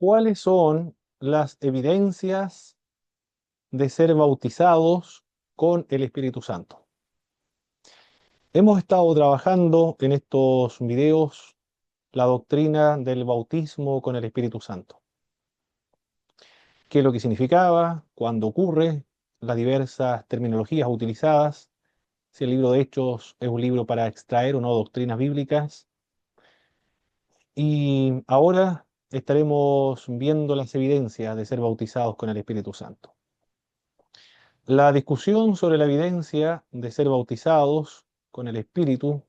¿Cuáles son las evidencias de ser bautizados con el Espíritu Santo? Hemos estado trabajando en estos videos la doctrina del bautismo con el Espíritu Santo. ¿Qué es lo que significaba? ¿Cuándo ocurre? Las diversas terminologías utilizadas. Si el libro de Hechos es un libro para extraer o no doctrinas bíblicas. Y ahora estaremos viendo las evidencias de ser bautizados con el Espíritu Santo. La discusión sobre la evidencia de ser bautizados con el Espíritu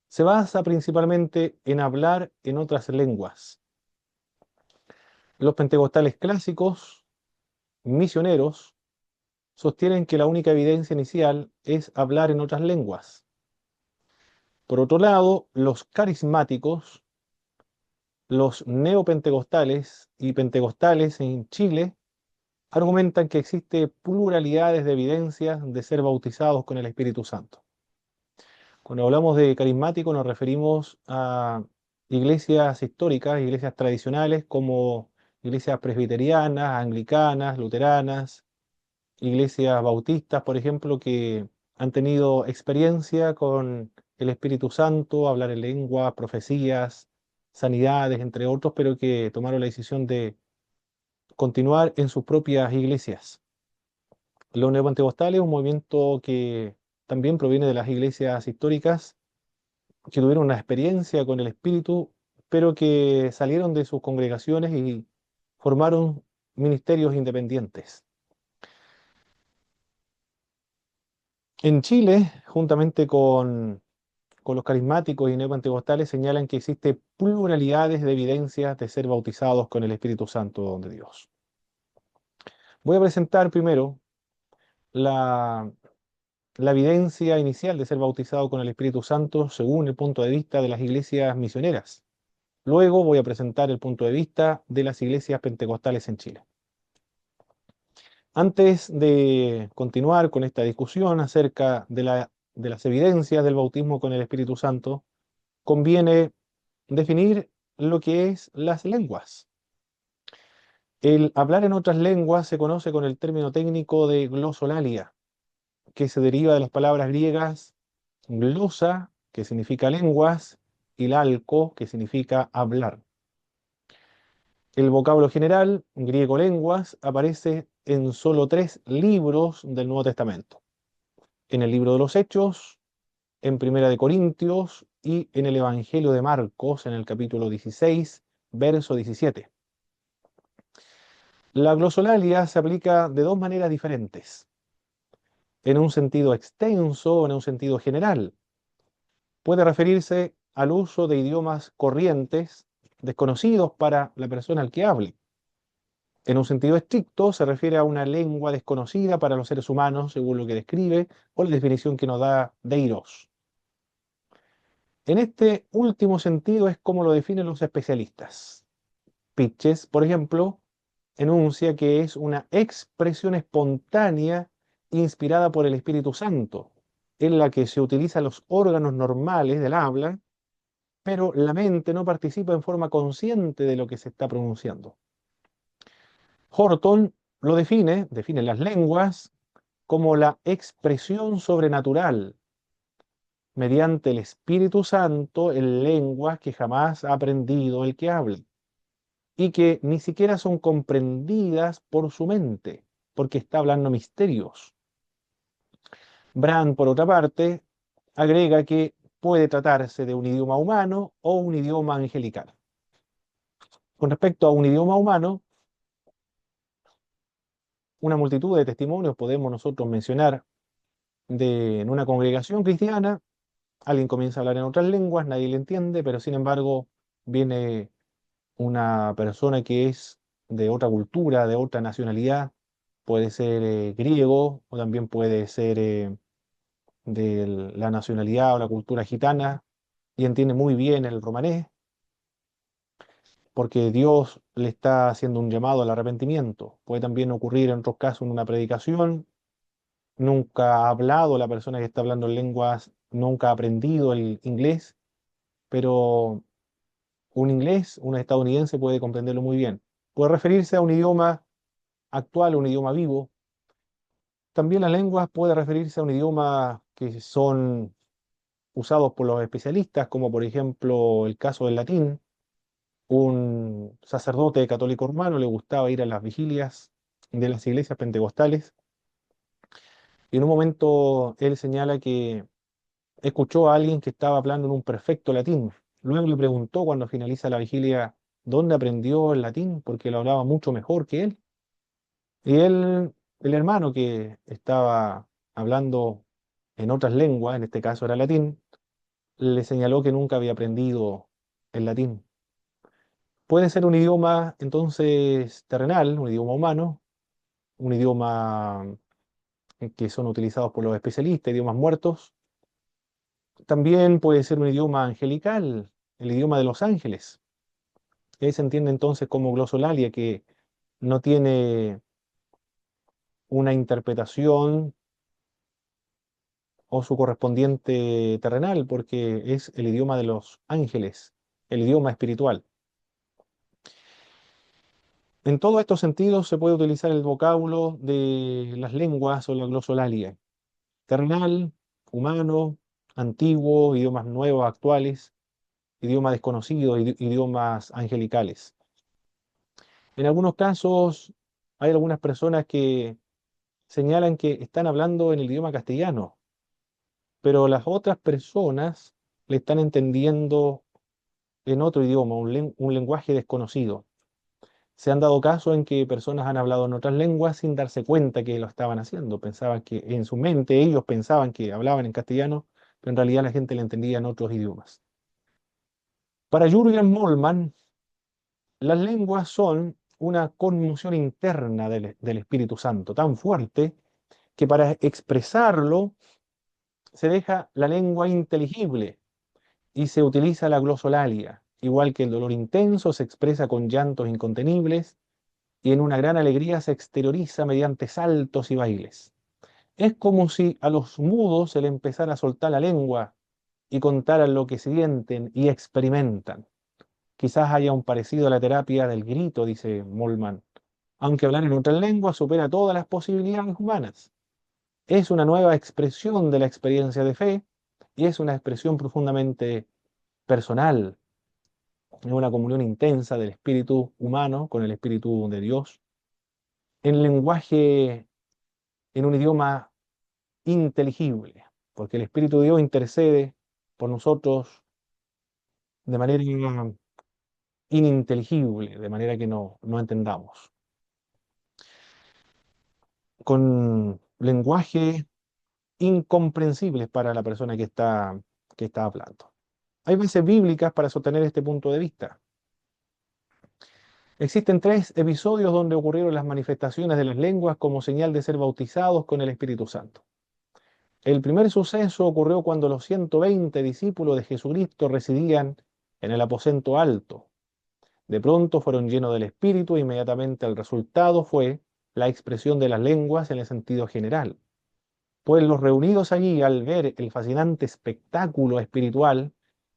se basa principalmente en hablar en otras lenguas. Los pentecostales clásicos, misioneros, sostienen que la única evidencia inicial es hablar en otras lenguas. Por otro lado, los carismáticos, los neopentecostales y pentecostales en Chile argumentan que existe pluralidades de evidencias de ser bautizados con el Espíritu Santo. Cuando hablamos de carismático nos referimos a iglesias históricas, iglesias tradicionales como iglesias presbiterianas, anglicanas, luteranas, iglesias bautistas, por ejemplo, que han tenido experiencia con el Espíritu Santo, hablar en lengua, profecías, sanidades, entre otros, pero que tomaron la decisión de continuar en sus propias iglesias. Los neopentecostales es un movimiento que también proviene de las iglesias históricas, que tuvieron una experiencia con el Espíritu, pero que salieron de sus congregaciones y formaron ministerios independientes. En Chile, juntamente con los carismáticos y neopentecostales, señalan que existe pluralidades de evidencias de ser bautizados con el Espíritu Santo de Dios. Voy a presentar primero la, la evidencia inicial de ser bautizado con el Espíritu Santo según el punto de vista de las iglesias misioneras. Luego voy a presentar el punto de vista de las iglesias pentecostales en Chile. Antes de continuar con esta discusión acerca de las evidencias del bautismo con el Espíritu Santo, conviene definir lo que es las lenguas. El hablar en otras lenguas se conoce con el término técnico de glosolalia, que se deriva de las palabras griegas glosa, que significa lenguas, y lalco, que significa hablar. El vocablo general, griego lenguas, aparece en solo 3 libros del Nuevo Testamento. En el libro de los Hechos, en Primera de Corintios y en el Evangelio de Marcos, en el capítulo 16, verso 17. La glosolalia se aplica de 2 maneras diferentes. En un sentido extenso o en un sentido general. Puede referirse al uso de idiomas corrientes desconocidos para la persona al que hable. En un sentido estricto, se refiere a una lengua desconocida para los seres humanos, según lo que describe, o la definición que nos da Deiros. En este último sentido es como lo definen los especialistas. Pitches, por ejemplo, enuncia que es una expresión espontánea inspirada por el Espíritu Santo, en la que se utilizan los órganos normales del habla, pero la mente no participa en forma consciente de lo que se está pronunciando. Horton lo define las lenguas como la expresión sobrenatural mediante el Espíritu Santo en lenguas que jamás ha aprendido el que habla y que ni siquiera son comprendidas por su mente, porque está hablando misterios. Brand, por otra parte, agrega que puede tratarse de un idioma humano o un idioma angelical. Con respecto a un idioma humano, una multitud de testimonios podemos nosotros mencionar en una congregación cristiana. Alguien comienza a hablar en otras lenguas, nadie le entiende, pero sin embargo viene una persona que es de otra cultura, de otra nacionalidad, puede ser griego o también puede ser de la nacionalidad o la cultura gitana y entiende muy bien el romanés, porque Dios le está haciendo un llamado al arrepentimiento. Puede también ocurrir en otros casos en una predicación. Nunca ha hablado la persona que está hablando en lenguas, nunca ha aprendido el inglés, pero un estadounidense puede comprenderlo muy bien. Puede referirse a un idioma actual, un idioma vivo. También las lenguas puede referirse a un idioma que son usados por los especialistas, como por ejemplo el caso del latín. Un sacerdote católico romano le gustaba ir a las vigilias de las iglesias pentecostales y en un momento él señala que escuchó a alguien que estaba hablando en un perfecto latín. Luego le preguntó cuando finaliza la vigilia dónde aprendió el latín, porque lo hablaba mucho mejor que él. Y él, el hermano que estaba hablando en otras lenguas, en este caso era latín, le señaló que nunca había aprendido el latín. Puede ser un idioma entonces terrenal, un idioma humano, un idioma que son utilizados por los especialistas, idiomas muertos. También puede ser un idioma angelical, el idioma de los ángeles. Y ahí se entiende entonces como glosolalia, que no tiene una interpretación o su correspondiente terrenal, porque es el idioma de los ángeles, el idioma espiritual. En todos estos sentidos se puede utilizar el vocablo de las lenguas o la glosolalia. Terrenal, humano, antiguo, idiomas nuevos, actuales, idiomas desconocidos, idiomas angelicales. En algunos casos hay algunas personas que señalan que están hablando en el idioma castellano, pero las otras personas le están entendiendo en otro idioma, un lenguaje desconocido. Se han dado casos en que personas han hablado en otras lenguas sin darse cuenta que lo estaban haciendo. Pensaban que en su mente ellos pensaban que hablaban en castellano, pero en realidad la gente le entendía en otros idiomas. Para Jürgen Moltmann, las lenguas son una conmoción interna del Espíritu Santo, tan fuerte que para expresarlo se deja la lengua inteligible y se utiliza la glosolalia. Igual que el dolor intenso se expresa con llantos incontenibles y en una gran alegría se exterioriza mediante saltos y bailes. Es como si a los mudos se le empezara a soltar la lengua y contaran lo que sienten y experimentan. Quizás haya un parecido a la terapia del grito, dice Moltmann, aunque hablar en otra lengua supera todas las posibilidades humanas. Es una nueva expresión de la experiencia de fe y es una expresión profundamente personal, es una comunión intensa del espíritu humano con el espíritu de Dios, en lenguaje, en un idioma inteligible, porque el espíritu de Dios intercede por nosotros de manera ininteligible, de manera que no entendamos, con lenguaje incomprensible para la persona que está hablando. Hay bases bíblicas para sostener este punto de vista. Existen tres episodios donde ocurrieron las manifestaciones de las lenguas como señal de ser bautizados con el Espíritu Santo. El primer suceso ocurrió cuando los 120 discípulos de Jesucristo residían en el aposento alto. De pronto fueron llenos del Espíritu e inmediatamente el resultado fue la expresión de las lenguas en el sentido general. Pues los reunidos allí, al ver el fascinante espectáculo espiritual,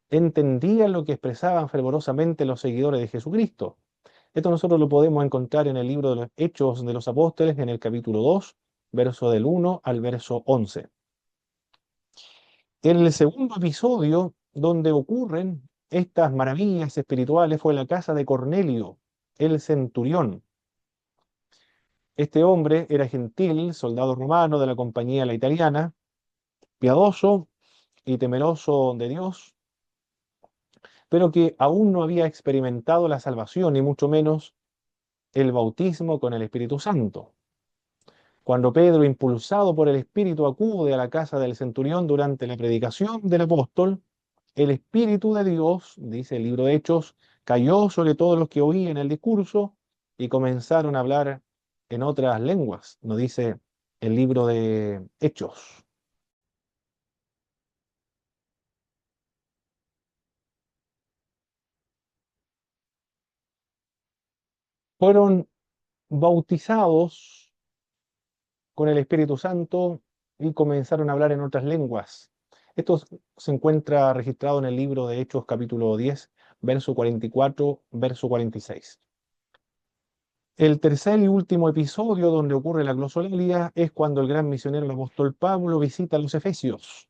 entendían lo que expresaban fervorosamente los seguidores de Jesucristo. Esto nosotros lo podemos encontrar en el libro de los Hechos de los Apóstoles, en el capítulo 2, verso del 1 al verso 11. El segundo episodio donde ocurren estas maravillas espirituales fue en la casa de Cornelio, el centurión. Este hombre era gentil, soldado romano de la compañía la italiana, piadoso y temeroso de Dios, pero que aún no había experimentado la salvación, ni mucho menos el bautismo con el Espíritu Santo. Cuando Pedro, impulsado por el Espíritu, acude a la casa del centurión durante la predicación del apóstol, el Espíritu de Dios, dice el libro de Hechos, cayó sobre todos los que oían el discurso y comenzaron a hablar en otras lenguas, nos dice el libro de Hechos. Fueron bautizados con el Espíritu Santo y comenzaron a hablar en otras lenguas. Esto se encuentra registrado en el libro de Hechos capítulo 10, verso 44, verso 46. El tercer y último episodio donde ocurre la glosolalia es cuando el gran misionero, el apóstol Pablo, visita a los efesios.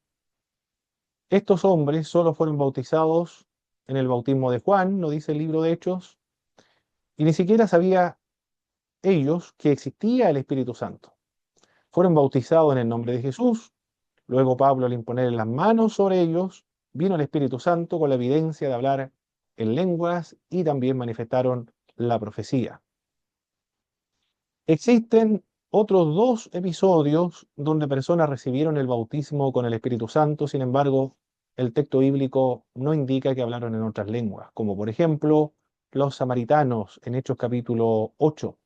Estos hombres solo fueron bautizados en el bautismo de Juan, no dice el libro de Hechos, y ni siquiera sabía ellos que existía el Espíritu Santo. Fueron bautizados en el nombre de Jesús. Luego Pablo, al imponer las manos sobre ellos, vino el Espíritu Santo con la evidencia de hablar en lenguas y también manifestaron la profecía. Existen otros dos episodios donde personas recibieron el bautismo con el Espíritu Santo, sin embargo, el texto bíblico no indica que hablaron en otras lenguas, como por ejemplo los samaritanos en Hechos capítulo 8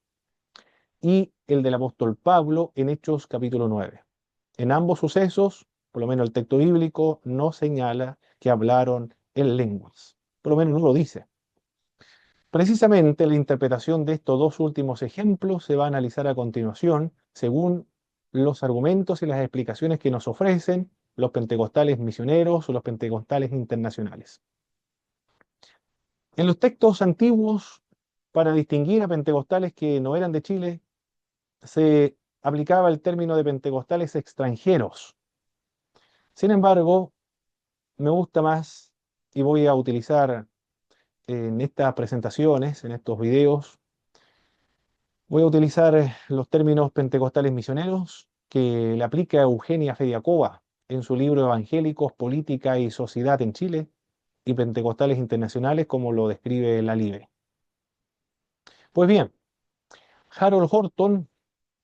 y el del apóstol Pablo en Hechos capítulo 9. En ambos sucesos, por lo menos el texto bíblico no señala que hablaron en lenguas, por lo menos no lo dice. Precisamente la interpretación de estos dos últimos ejemplos se va a analizar a continuación según los argumentos y las explicaciones que nos ofrecen los pentecostales misioneros o los pentecostales internacionales. En los textos antiguos, para distinguir a pentecostales que no eran de Chile, se aplicaba el término de pentecostales extranjeros. Sin embargo, me gusta más y voy a utilizar en estas presentaciones, en estos videos, voy a utilizar los términos pentecostales misioneros que le aplica Eugenia Fediakova en su libro Evangélicos, Política y Sociedad en Chile y Pentecostales Internacionales, como lo describe la LIBE. Pues bien, Harold Horton,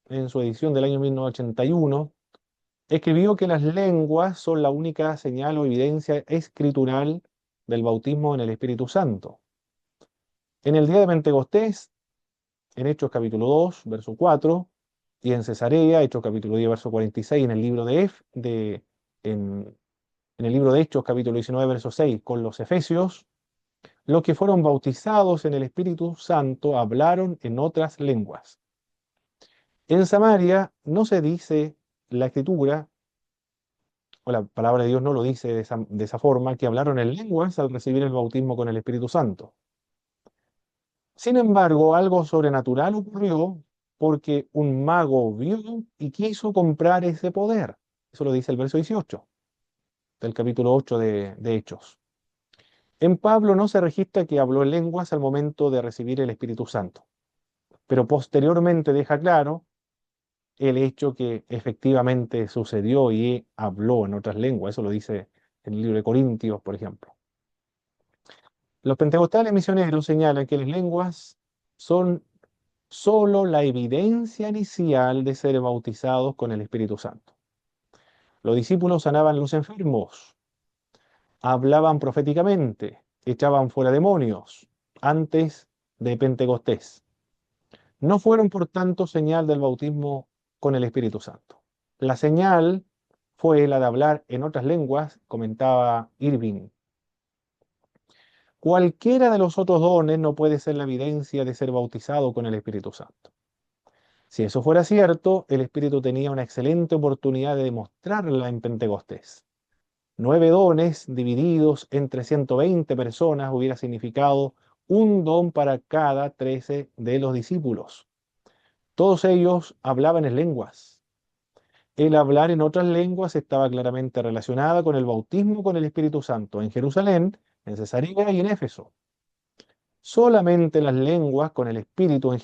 en su edición del año 1981, escribió que las lenguas son la única señal o evidencia escritural del bautismo en el Espíritu Santo. En el día de Pentecostés, en Hechos capítulo 2, verso 4, y en Cesarea, Hechos capítulo 10, verso 46, en el libro en el libro de Hechos capítulo 19, verso 6, con los Efesios, los que fueron bautizados en el Espíritu Santo hablaron en otras lenguas. En Samaria no se dice la Escritura, o la palabra de Dios no lo dice de esa forma, que hablaron en lenguas al recibir el bautismo con el Espíritu Santo. Sin embargo, algo sobrenatural ocurrió porque un mago vio y quiso comprar ese poder. Eso lo dice el verso 18 del capítulo 8 de Hechos. En Pablo no se registra que habló en lenguas al momento de recibir el Espíritu Santo, pero posteriormente deja claro el hecho que efectivamente sucedió y habló en otras lenguas. Eso lo dice en el libro de Corintios, por ejemplo. Los pentecostales misioneros señalan que las lenguas son solo la evidencia inicial de ser bautizados con el Espíritu Santo. Los discípulos sanaban a los enfermos, hablaban proféticamente, echaban fuera demonios antes de Pentecostés. No fueron, por tanto, señal del bautismo con el Espíritu Santo. La señal fue la de hablar en otras lenguas, comentaba Irving. Cualquiera de los otros dones no puede ser la evidencia de ser bautizado con el Espíritu Santo. Si eso fuera cierto, el Espíritu tenía una excelente oportunidad de demostrarla en Pentecostés. 9 dones divididos entre 120 personas hubiera significado un don para cada 13 de los discípulos. Todos ellos hablaban en lenguas. El hablar en otras lenguas estaba claramente relacionada con el bautismo con el Espíritu Santo en Jerusalén, en Cesarea y en Éfeso. Solamente las lenguas con el Espíritu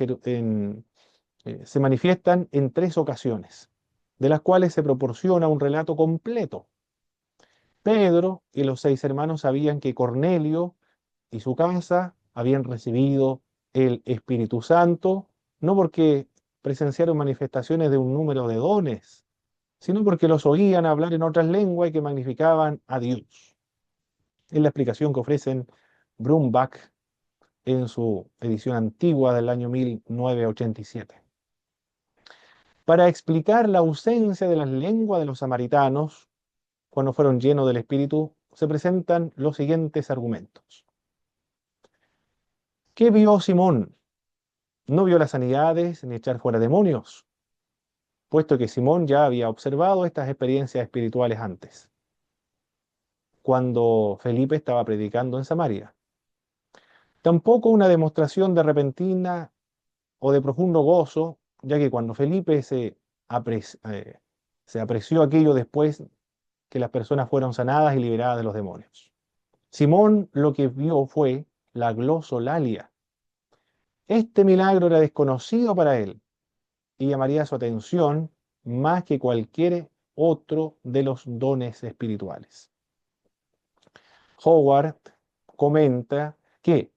se manifiestan en 3 ocasiones, de las cuales se proporciona un relato completo. Pedro y los 6 hermanos sabían que Cornelio y su casa habían recibido el Espíritu Santo, no porque presenciaron manifestaciones de un número de dones, sino porque los oían hablar en otras lenguas y que magnificaban a Dios. Es la explicación que ofrecen Brumbach en su edición antigua del año 1987. Para explicar la ausencia de las lenguas de los samaritanos, cuando fueron llenos del Espíritu, se presentan los siguientes argumentos. ¿Qué vio Simón? No vio las sanidades ni echar fuera demonios, puesto que Simón ya había observado estas experiencias espirituales antes, cuando Felipe estaba predicando en Samaria. Tampoco una demostración de repentina o de profundo gozo, ya que cuando Felipe se apreció aquello después que las personas fueron sanadas y liberadas de los demonios. Simón lo que vio fue la glosolalia. Este milagro era desconocido para él y llamaría su atención más que cualquier otro de los dones espirituales. Howard comenta que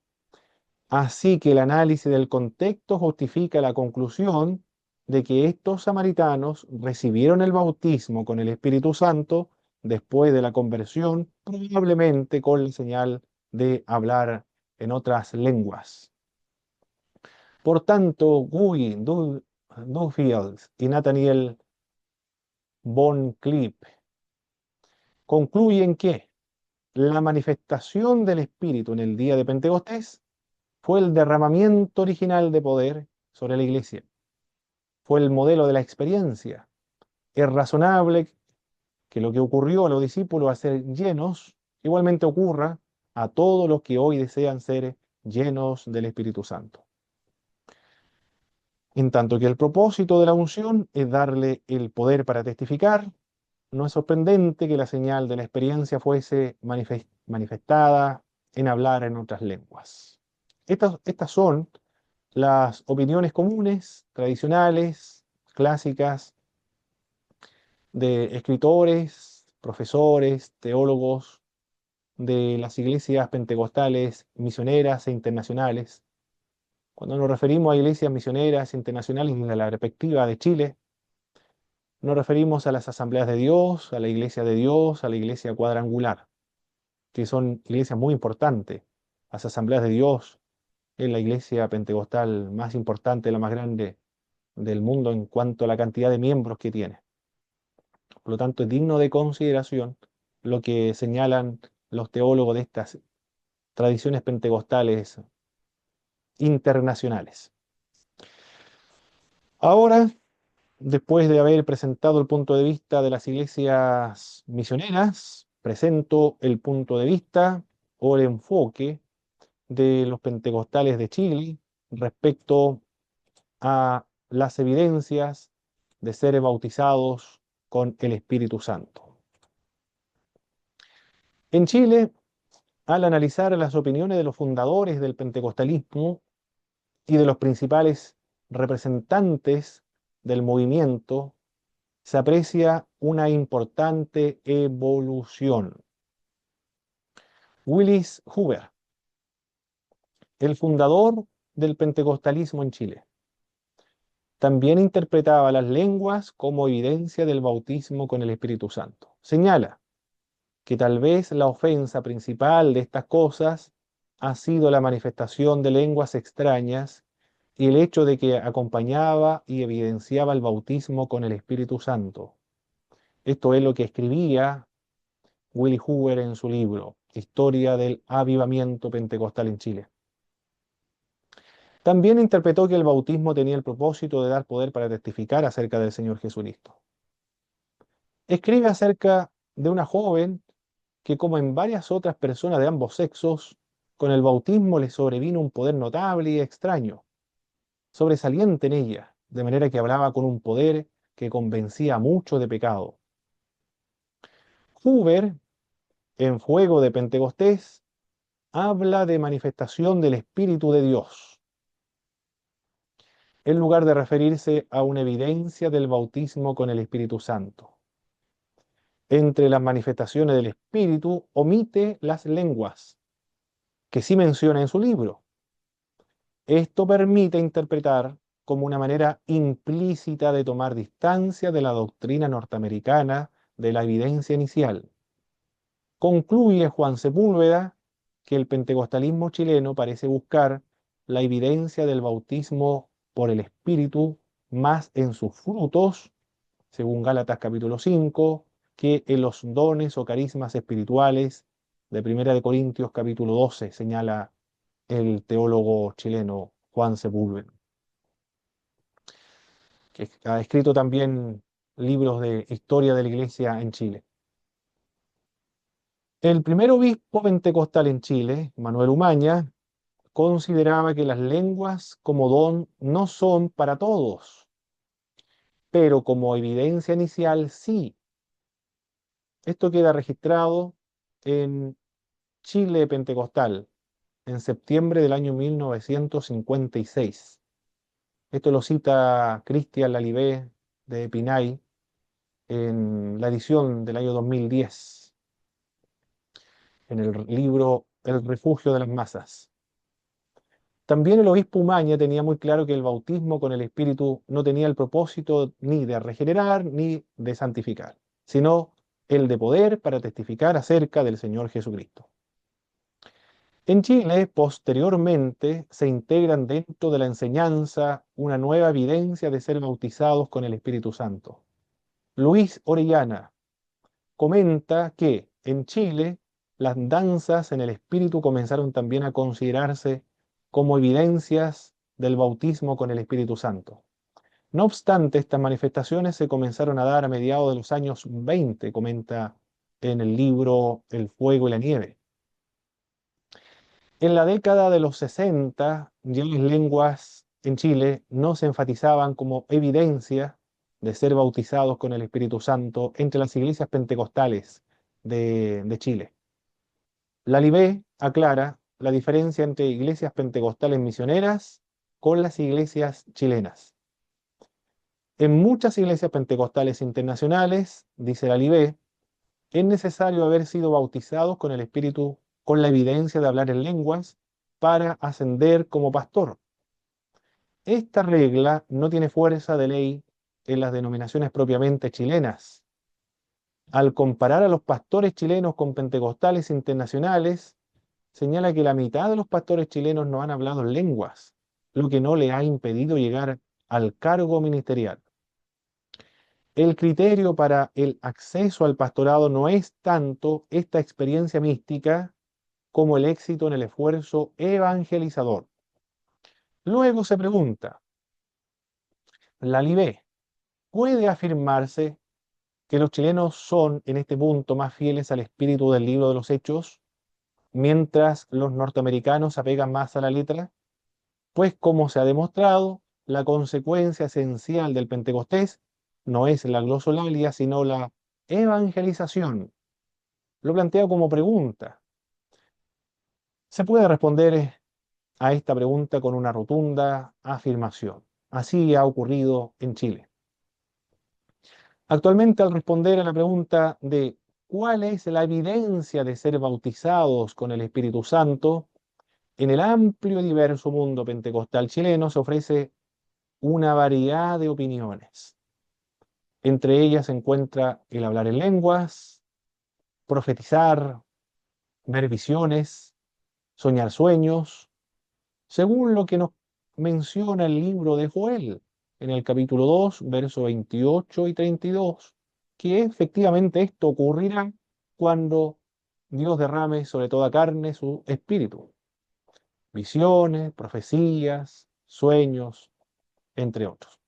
así que el análisis del contexto justifica la conclusión de que estos samaritanos recibieron el bautismo con el Espíritu Santo después de la conversión, probablemente con la señal de hablar en otras lenguas. Por tanto, Guy Duffield y Nathaniel Von Klipp concluyen que la manifestación del Espíritu en el día de Pentecostés fue el derramamiento original de poder sobre la iglesia. Fue el modelo de la experiencia. Es razonable que lo que ocurrió a los discípulos a ser llenos, igualmente ocurra a todos los que hoy desean ser llenos del Espíritu Santo. En tanto que el propósito de la unción es darle el poder para testificar, no es sorprendente que la señal de la experiencia fuese manifestada en hablar en otras lenguas. Estas son las opiniones comunes, tradicionales, clásicas, de escritores, profesores, teólogos de las iglesias pentecostales misioneras e internacionales. Cuando nos referimos a iglesias misioneras internacionales desde la perspectiva de Chile, nos referimos a las asambleas de Dios, a la iglesia de Dios, a la iglesia cuadrangular, que son iglesias muy importantes. Las asambleas de Dios es la iglesia pentecostal más importante, la más grande del mundo en cuanto a la cantidad de miembros que tiene. Por lo tanto, es digno de consideración lo que señalan los teólogos de estas tradiciones pentecostales internacionales. Ahora, después de haber presentado el punto de vista de las iglesias misioneras, presento el punto de vista o el enfoque de los pentecostales de Chile respecto a las evidencias de ser bautizados con el Espíritu Santo. En Chile, al analizar las opiniones de los fundadores del pentecostalismo y de los principales representantes del movimiento, se aprecia una importante evolución. Willis Huber, el fundador del pentecostalismo en Chile, también interpretaba las lenguas como evidencia del bautismo con el Espíritu Santo. Señala que tal vez la ofensa principal de estas cosas ha sido la manifestación de lenguas extrañas y el hecho de que acompañaba y evidenciaba el bautismo con el Espíritu Santo. Esto es lo que escribía Willis Huber en su libro, Historia del Avivamiento Pentecostal en Chile. También interpretó que el bautismo tenía el propósito de dar poder para testificar acerca del Señor Jesucristo. Escribe acerca de una joven que, como en varias otras personas de ambos sexos, con el bautismo le sobrevino un poder notable y extraño, sobresaliente en ella, de manera que hablaba con un poder que convencía mucho de pecado. Huber, en Fuego de Pentecostés, habla de manifestación del Espíritu de Dios, en lugar de referirse a una evidencia del bautismo con el Espíritu Santo. Entre las manifestaciones del Espíritu omite las lenguas, que sí menciona en su libro. Esto permite interpretar como una manera implícita de tomar distancia de la doctrina norteamericana de la evidencia inicial. Concluye Juan Sepúlveda que el pentecostalismo chileno parece buscar la evidencia del bautismo por el Espíritu más en sus frutos, según Gálatas capítulo 5, que en los dones o carismas espirituales de 1 de Corintios capítulo 12, señala el teólogo chileno Juan Sepúlveda, que ha escrito también libros de historia de la iglesia en Chile. El primer obispo pentecostal en Chile, Manuel Umaña, consideraba que las lenguas como don no son para todos, pero como evidencia inicial sí. Esto queda registrado en Chile Pentecostal, en septiembre del año 1956. Esto lo cita Cristian Lalibé de Pinay en la edición del año 2010, en el libro El refugio de las masas. También el obispo Umaña tenía muy claro que el bautismo con el Espíritu no tenía el propósito ni de regenerar ni de santificar, sino el de poder para testificar acerca del Señor Jesucristo. En Chile, posteriormente, se integran dentro de la enseñanza una nueva evidencia de ser bautizados con el Espíritu Santo. Luis Orellana comenta que en Chile las danzas en el Espíritu comenzaron también a considerarse como evidencias del bautismo con el Espíritu Santo. No obstante, estas manifestaciones se comenzaron a dar a mediados de los años 20, comenta en el libro El fuego y la nieve. En la década de los 60, ya las lenguas en Chile no se enfatizaban como evidencia de ser bautizados con el Espíritu Santo entre las iglesias pentecostales de Chile. Lalibé aclara la diferencia entre iglesias pentecostales misioneras con las iglesias chilenas. En muchas iglesias pentecostales internacionales, dice Lalibé, es necesario haber sido bautizados con el Espíritu con la evidencia de hablar en lenguas para ascender como pastor. Esta regla no tiene fuerza de ley en las denominaciones propiamente chilenas. Al comparar a los pastores chilenos con pentecostales internacionales, señala que la mitad de los pastores chilenos no han hablado en lenguas, lo que no le ha impedido llegar al cargo ministerial. El criterio para el acceso al pastorado no es tanto esta experiencia mística como el éxito en el esfuerzo evangelizador. Luego se pregunta, Lalibé, ¿puede afirmarse que los chilenos son en este punto más fieles al espíritu del libro de los Hechos, mientras los norteamericanos se apegan más a la letra? Pues como se ha demostrado, la consecuencia esencial del Pentecostés no es la glosolalia, sino la evangelización. Lo planteo como pregunta. Se puede responder a esta pregunta con una rotunda afirmación. Así ha ocurrido en Chile. Actualmente, al responder a la pregunta de cuál es la evidencia de ser bautizados con el Espíritu Santo, en el amplio y diverso mundo pentecostal chileno se ofrece una variedad de opiniones. Entre ellas se encuentra el hablar en lenguas, profetizar, ver visiones, soñar sueños, según lo que nos menciona el libro de Joel, en el capítulo 2, versos 28 y 32, que efectivamente esto ocurrirá cuando Dios derrame sobre toda carne su espíritu. Visiones, profecías, sueños, entre otros.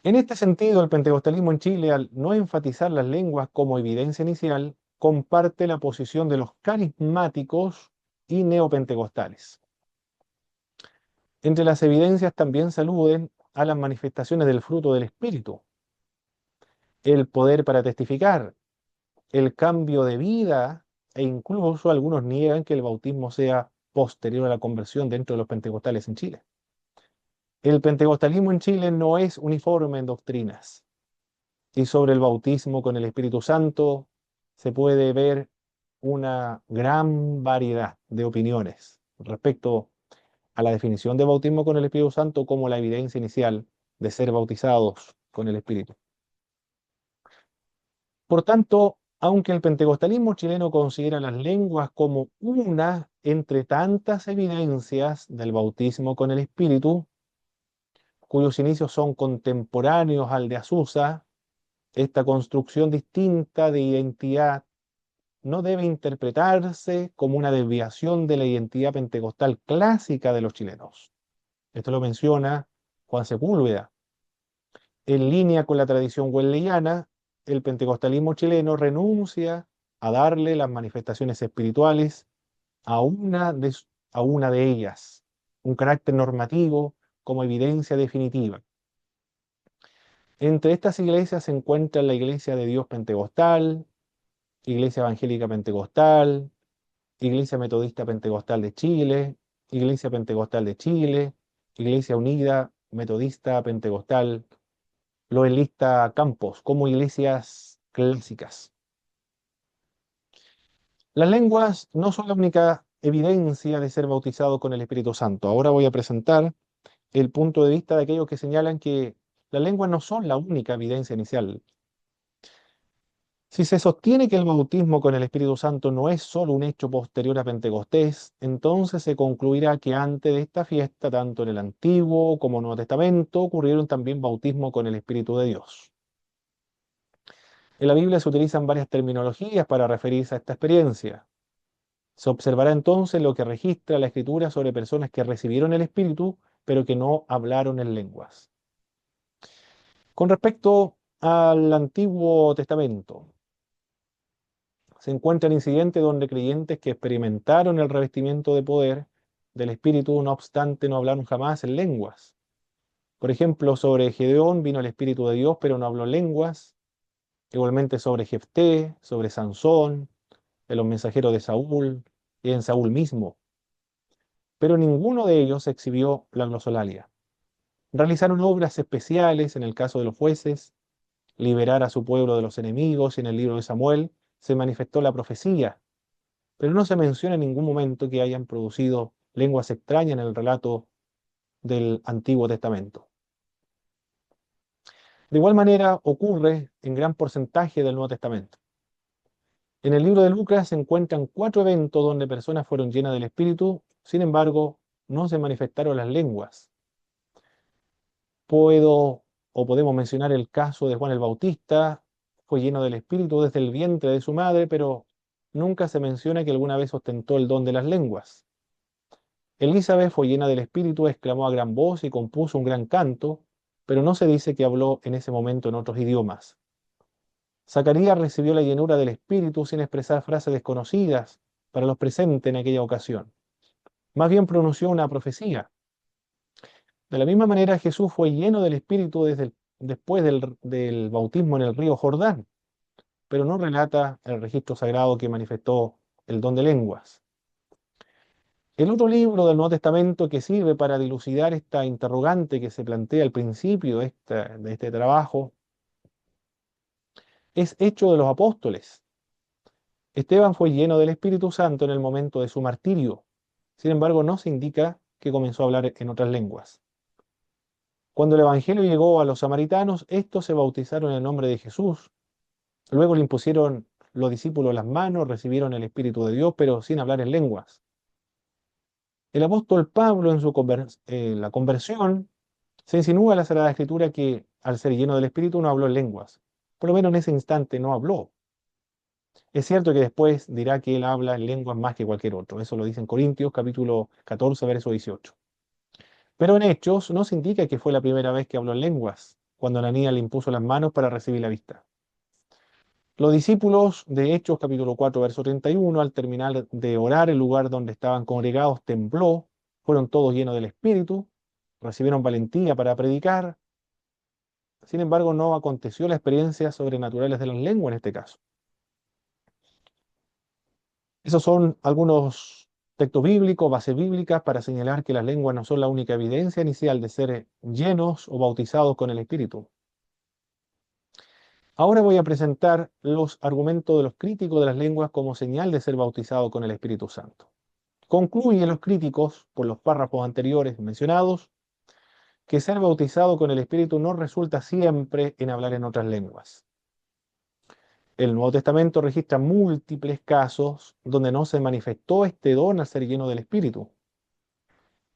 En este sentido, el pentecostalismo en Chile, al no enfatizar las lenguas como evidencia inicial, comparte la posición de los carismáticos y neopentecostales. Entre las evidencias también se aluden a las manifestaciones del fruto del Espíritu, el poder para testificar, el cambio de vida, e incluso algunos niegan que el bautismo sea posterior a la conversión dentro de los pentecostales en Chile. El pentecostalismo en Chile no es uniforme en doctrinas, y sobre el bautismo con el Espíritu Santo se puede ver una gran variedad de opiniones respecto a la definición de bautismo con el Espíritu Santo como la evidencia inicial de ser bautizados con el Espíritu. Por tanto, aunque el pentecostalismo chileno considera las lenguas como una entre tantas evidencias del bautismo con el Espíritu, cuyos inicios son contemporáneos al de Azusa, esta construcción distinta de identidad no debe interpretarse como una desviación de la identidad pentecostal clásica de los chilenos. Esto lo menciona Juan Sepúlveda. En línea con la tradición wesleyana, el pentecostalismo chileno renuncia a darle las manifestaciones espirituales a una a una de ellas, un carácter normativo como evidencia definitiva. Entre estas iglesias se encuentra la Iglesia de Dios Pentecostal, Iglesia Evangélica Pentecostal, Iglesia Metodista Pentecostal de Chile, Iglesia Pentecostal de Chile, Iglesia Unida Metodista Pentecostal, Loelista Campos, como iglesias clásicas. Las lenguas no son la única evidencia de ser bautizado con el Espíritu Santo. Ahora voy a presentar el punto de vista de aquellos que señalan que las lenguas no son la única evidencia inicial. Si se sostiene que el bautismo con el Espíritu Santo no es solo un hecho posterior a Pentecostés, entonces se concluirá que antes de esta fiesta, tanto en el Antiguo como Nuevo Testamento, ocurrieron también bautismo con el Espíritu de Dios. En la Biblia se utilizan varias terminologías para referirse a esta experiencia. Se observará entonces lo que registra la Escritura sobre personas que recibieron el Espíritu, pero que no hablaron en lenguas. Con respecto al Antiguo Testamento, se encuentran incidentes donde creyentes que experimentaron el revestimiento de poder del Espíritu, no obstante, no hablaron jamás en lenguas. Por ejemplo, sobre Gedeón vino el Espíritu de Dios, pero no habló en lenguas. Igualmente sobre Jefté, sobre Sansón, de los mensajeros de Saúl y en Saúl mismo. Pero ninguno de ellos exhibió la glosolalia. Realizaron obras especiales en el caso de los jueces, liberar a su pueblo de los enemigos, y en el libro de Samuel se manifestó la profecía, pero no se menciona en ningún momento que hayan producido lenguas extrañas en el relato del Antiguo Testamento. De igual manera ocurre en gran porcentaje del Nuevo Testamento. En el libro de Lucas se encuentran 4 eventos donde personas fueron llenas del Espíritu, sin embargo, no se manifestaron las lenguas. Podemos mencionar el caso de Juan el Bautista, fue lleno del Espíritu desde el vientre de su madre, pero nunca se menciona que alguna vez ostentó el don de las lenguas. Elizabeth fue llena del Espíritu, exclamó a gran voz y compuso un gran canto, pero no se dice que habló en ese momento en otros idiomas. Zacarías recibió la llenura del Espíritu sin expresar frases desconocidas para los presentes en aquella ocasión. Más bien pronunció una profecía. De la misma manera, Jesús fue lleno del Espíritu después del bautismo en el río Jordán, pero no relata el registro sagrado que manifestó el don de lenguas. El otro libro del Nuevo Testamento que sirve para dilucidar esta interrogante que se plantea al principio de este trabajo es Hechos de los Apóstoles. Esteban fue lleno del Espíritu Santo en el momento de su martirio. Sin embargo, no se indica que comenzó a hablar en otras lenguas. Cuando el Evangelio llegó a los samaritanos, estos se bautizaron en el nombre de Jesús. Luego le impusieron los discípulos las manos, recibieron el Espíritu de Dios, pero sin hablar en lenguas. El apóstol Pablo, en la conversión, se insinúa en la Sagrada Escritura que al ser lleno del Espíritu no habló en lenguas. Por lo menos en ese instante no habló. Es cierto que después dirá que él habla en lenguas más que cualquier otro. Eso lo dice en Corintios capítulo 14, verso 18. Pero en Hechos no se indica que fue la primera vez que habló en lenguas, cuando Ananías le impuso las manos para recibir la vista. Los discípulos de Hechos capítulo 4, verso 31, al terminar de orar, el lugar donde estaban congregados tembló, fueron todos llenos del Espíritu, recibieron valentía para predicar. Sin embargo, no aconteció la experiencia sobrenaturales de las lenguas en este caso. Esos son algunos textos bíblicos, bases bíblicas, para señalar que las lenguas no son la única evidencia inicial de ser llenos o bautizados con el Espíritu. Ahora voy a presentar los argumentos de los críticos de las lenguas como señal de ser bautizado con el Espíritu Santo. Concluyen los críticos, por los párrafos anteriores mencionados, que ser bautizado con el Espíritu no resulta siempre en hablar en otras lenguas. El Nuevo Testamento registra múltiples casos donde no se manifestó este don al ser lleno del Espíritu.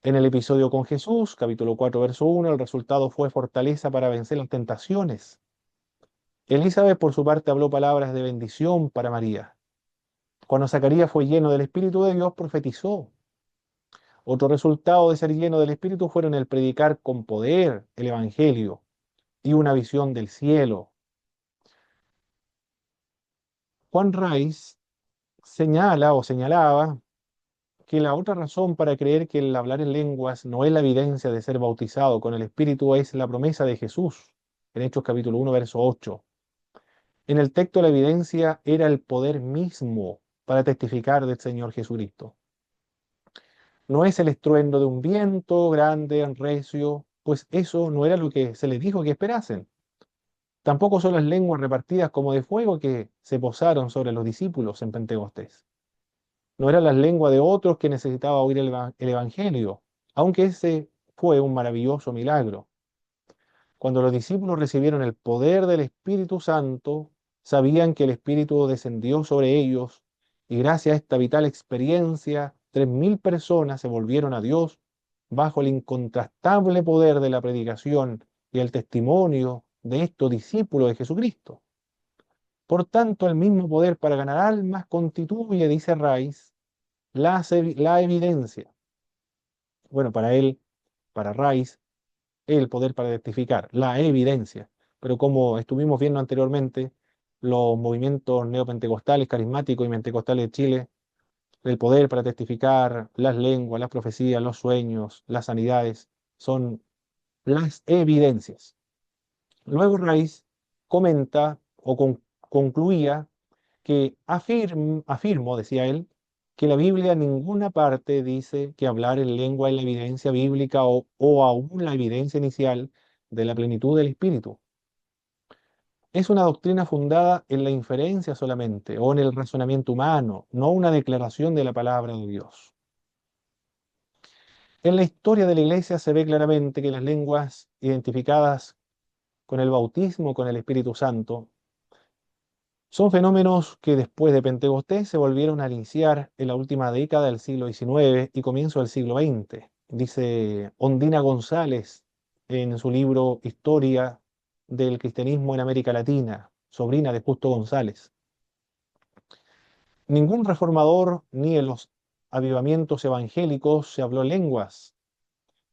En el episodio con Jesús, capítulo 4, verso 1, el resultado fue fortaleza para vencer las tentaciones. Elizabeth, por su parte, habló palabras de bendición para María. Cuando Zacarías fue lleno del Espíritu de Dios, profetizó. Otro resultado de ser lleno del Espíritu fueron el predicar con poder el Evangelio y una visión del cielo. Juan Rice señalaba que la otra razón para creer que el hablar en lenguas no es la evidencia de ser bautizado con el Espíritu es la promesa de Jesús en Hechos capítulo 1, verso 8. En el texto la evidencia era el poder mismo para testificar del Señor Jesucristo. No es el estruendo de un viento grande, recio, pues eso no era lo que se les dijo que esperasen. Tampoco son las lenguas repartidas como de fuego que se posaron sobre los discípulos en Pentecostés. No eran las lenguas de otros que necesitaba oír el Evangelio, aunque ese fue un maravilloso milagro. Cuando los discípulos recibieron el poder del Espíritu Santo, sabían que el Espíritu descendió sobre ellos y gracias a esta vital experiencia, 3.000 personas se volvieron a Dios bajo el incontrastable poder de la predicación y el testimonio de estos discípulos de Jesucristo. Por tanto, el mismo poder para ganar almas constituye, dice Rice, la evidencia. Bueno, para él, para Rice, el poder para testificar, la evidencia. Pero como estuvimos viendo anteriormente, los movimientos neopentecostales, carismáticos y pentecostales de Chile, el poder para testificar, las lenguas, las profecías, los sueños, las sanidades, son las evidencias. Luego Rice comenta o concluía que afirmo, decía él, que la Biblia en ninguna parte dice que hablar en lengua es la evidencia bíblica o aún la evidencia inicial de la plenitud del Espíritu. Es una doctrina fundada en la inferencia solamente o en el razonamiento humano, no una declaración de la palabra de Dios. En la historia de la Iglesia se ve claramente que las lenguas identificadas con el bautismo, con el Espíritu Santo, son fenómenos que después de Pentecostés se volvieron a iniciar en la última década del siglo XIX y comienzo del siglo XX. Dice Ondina González en su libro Historia del Cristianismo en América Latina, sobrina de Justo González. Ningún reformador ni en los avivamientos evangélicos se habló lenguas.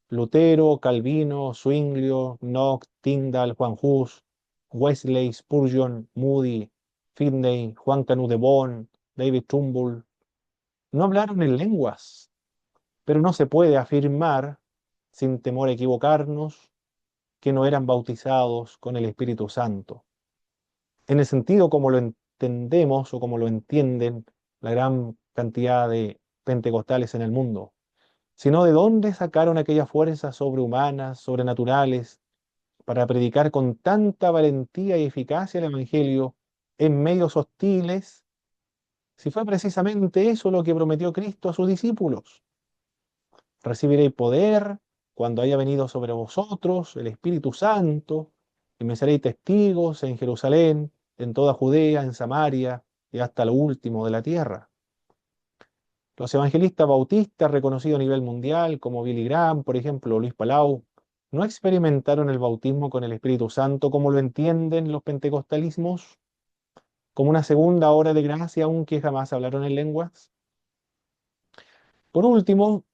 Lutero, Calvino, Zwinglio, Knox, Tyndale, Juan Hus, Wesley, Spurgeon, Moody, Finney, Juan Canut de Bonn, David Trumbull, no hablaron en lenguas, pero no se puede afirmar, sin temor a equivocarnos, que no eran bautizados con el Espíritu Santo. En el sentido como lo entendemos o como lo entienden la gran cantidad de pentecostales en el mundo, sino de dónde sacaron aquellas fuerzas sobrehumanas, sobrenaturales, para predicar con tanta valentía y eficacia el Evangelio en medios hostiles, si fue precisamente eso lo que prometió Cristo a sus discípulos. Recibiréis poder cuando haya venido sobre vosotros el Espíritu Santo, y me seréis testigos en Jerusalén, en toda Judea, en Samaria y hasta lo último de la tierra. Los evangelistas bautistas reconocidos a nivel mundial, como Billy Graham, por ejemplo, Luis Palau, no experimentaron el bautismo con el Espíritu Santo como lo entienden los pentecostalismos, como una segunda hora de gracia, aunque jamás hablaron en lenguas. Por último,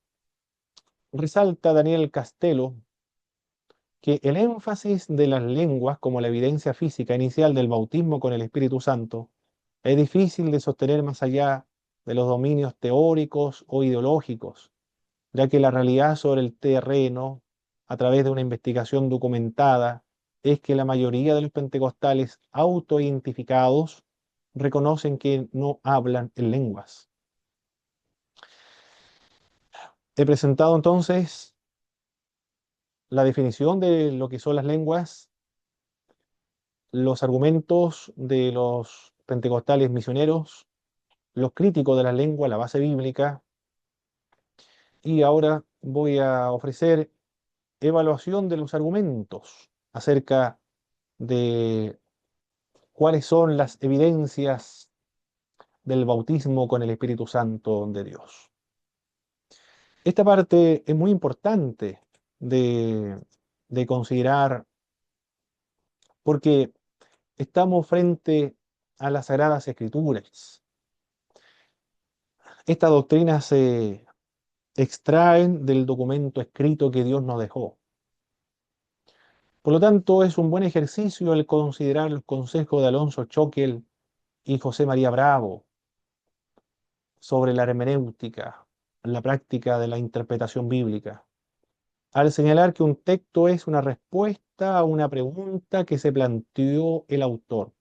resalta Daniel Castelo que el énfasis de las lenguas como la evidencia física inicial del bautismo con el Espíritu Santo es difícil de sostener más allá de los dominios teóricos o ideológicos, ya que la realidad sobre el terreno, a través de una investigación documentada, es que la mayoría de los pentecostales autoidentificados reconocen que no hablan en lenguas. He presentado entonces la definición de lo que son las lenguas, los argumentos de los pentecostales misioneros, los críticos de la lengua, la base bíblica, y ahora voy a ofrecer evaluación de los argumentos acerca de cuáles son las evidencias del bautismo con el Espíritu Santo de Dios. Esta parte es muy importante de, de considerar porque estamos frente a las Sagradas Escrituras. Estas doctrinas se extraen del documento escrito que Dios nos dejó. Por lo tanto, es un buen ejercicio el considerar los consejos de Alonso Choquel y José María Bravo sobre la hermenéutica, la práctica de la interpretación bíblica, al señalar que un texto es una respuesta a una pregunta que se planteó el autor.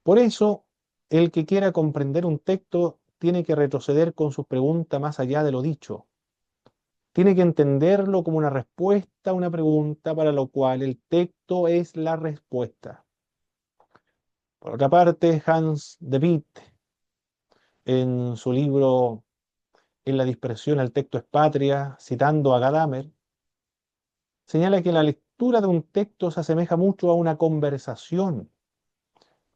Por eso, el que quiera comprender un texto tiene que retroceder con sus preguntas más allá de lo dicho. Tiene que entenderlo como una respuesta a una pregunta para lo cual el texto es la respuesta. Por otra parte, Hans de Witt, en su libro En la dispersión el texto es patria, citando a Gadamer, señala que la lectura de un texto se asemeja mucho a una conversación.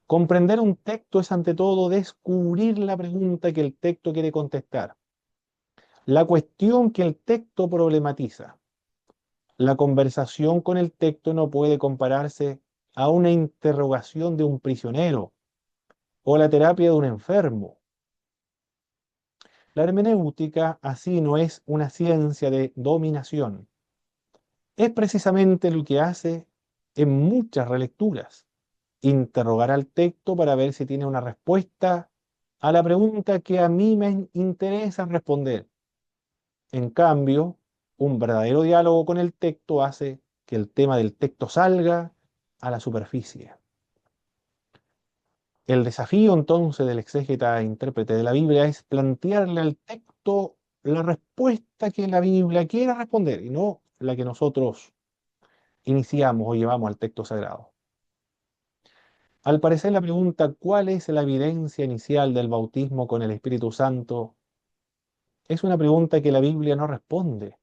Comprender un texto es ante todo descubrir la pregunta que el texto quiere contestar, la cuestión que el texto problematiza. La conversación con el texto no puede compararse a una interrogación de un prisionero o la terapia de un enfermo. La hermenéutica así no es una ciencia de dominación. Es precisamente lo que hace en muchas relecturas, interrogar al texto para ver si tiene una respuesta a la pregunta que a mí me interesa responder. En cambio, un verdadero diálogo con el texto hace que el tema del texto salga a la superficie. El desafío entonces del exégeta e intérprete de la Biblia es plantearle al texto la respuesta que la Biblia quiere responder y no la que nosotros iniciamos o llevamos al texto sagrado. Al parecer la pregunta ¿cuál es la evidencia inicial del bautismo con el Espíritu Santo? Es una pregunta que la Biblia no responde.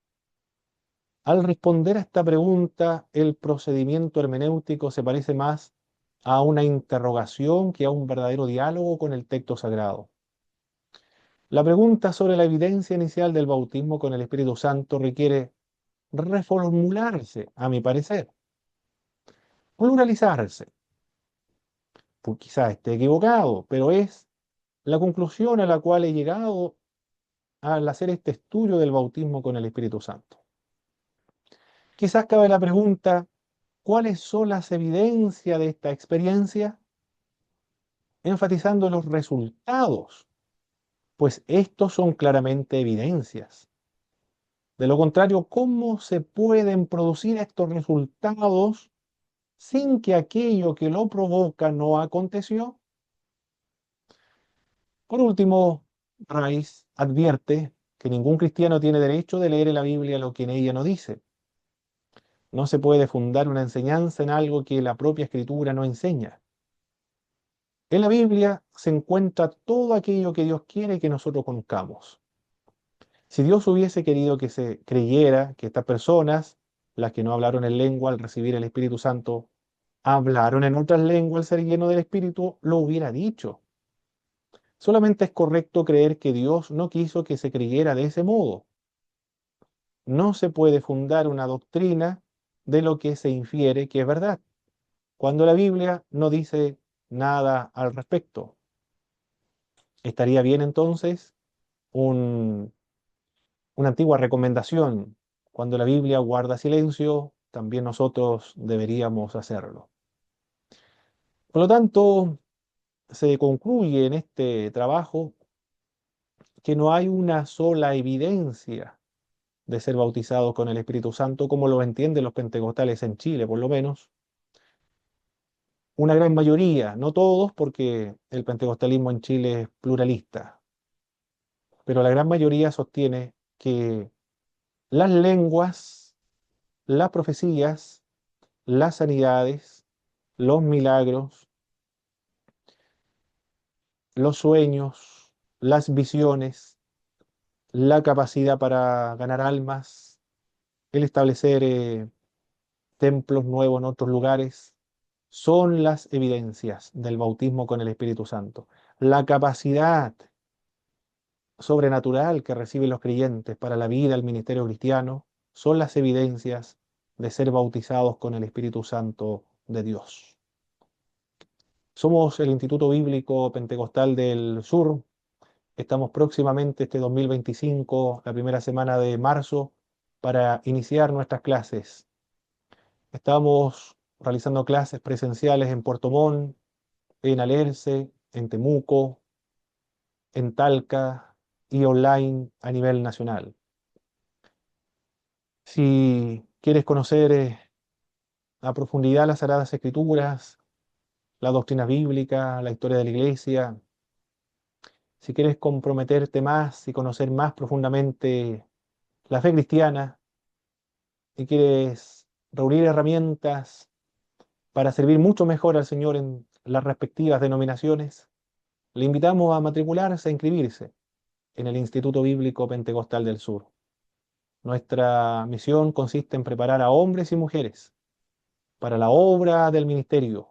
Al responder a esta pregunta, el procedimiento hermenéutico se parece más a una interrogación que a un verdadero diálogo con el texto sagrado. La pregunta sobre la evidencia inicial del bautismo con el Espíritu Santo requiere reformularse, a mi parecer, pluralizarse. Pues quizás esté equivocado, pero es la conclusión a la cual he llegado al hacer este estudio del bautismo con el Espíritu Santo. Quizás cabe la pregunta, ¿cuáles son las evidencias de esta experiencia? Enfatizando los resultados, pues estos son claramente evidencias. De lo contrario, ¿cómo se pueden producir estos resultados sin que aquello que lo provoca no aconteció? Por último, Rice advierte que ningún cristiano tiene derecho de leer en la Biblia lo que en ella no dice. No se puede fundar una enseñanza en algo que la propia Escritura no enseña. En la Biblia se encuentra todo aquello que Dios quiere que nosotros conozcamos. Si Dios hubiese querido que se creyera que estas personas, las que no hablaron en lengua al recibir el Espíritu Santo, hablaron en otras lenguas al ser lleno del Espíritu, lo hubiera dicho. Solamente es correcto creer que Dios no quiso que se creyera de ese modo. No se puede fundar una doctrina de lo que se infiere que es verdad, cuando la Biblia no dice nada al respecto. Estaría bien entonces un- una antigua recomendación. Cuando la Biblia guarda silencio, también nosotros deberíamos hacerlo. Por lo tanto, se concluye en este trabajo que no hay una sola evidencia de ser bautizados con el Espíritu Santo, como lo entienden los pentecostales en Chile, por lo menos. Una gran mayoría, no todos, porque el pentecostalismo en Chile es pluralista, pero la gran mayoría sostiene que las lenguas, las profecías, las sanidades, los milagros, los sueños, las visiones, la capacidad para ganar almas, el establecer templos nuevos en otros lugares, son las evidencias del bautismo con el Espíritu Santo. La capacidad sobrenatural que reciben los creyentes para la vida, el ministerio cristiano, son las evidencias de ser bautizados con el Espíritu Santo de Dios. Somos el Instituto Bíblico Pentecostal del Sur. Estamos próximamente este 2025, la primera semana de marzo, para iniciar nuestras clases. Estamos realizando clases presenciales en Puerto Montt, en Alerce, en Temuco, en Talca, y online a nivel nacional. Si quieres conocer a profundidad las Sagradas Escrituras, la doctrina bíblica, la historia de la Iglesia, si quieres comprometerte más y conocer más profundamente la fe cristiana, si quieres reunir herramientas para servir mucho mejor al Señor en las respectivas denominaciones, le invitamos a matricularse, a inscribirse en el Instituto Bíblico Pentecostal del Sur. Nuestra misión consiste en preparar a hombres y mujeres para la obra del ministerio,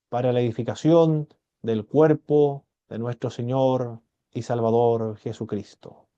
para la edificación del cuerpo de nuestro Señor y Salvador Jesucristo.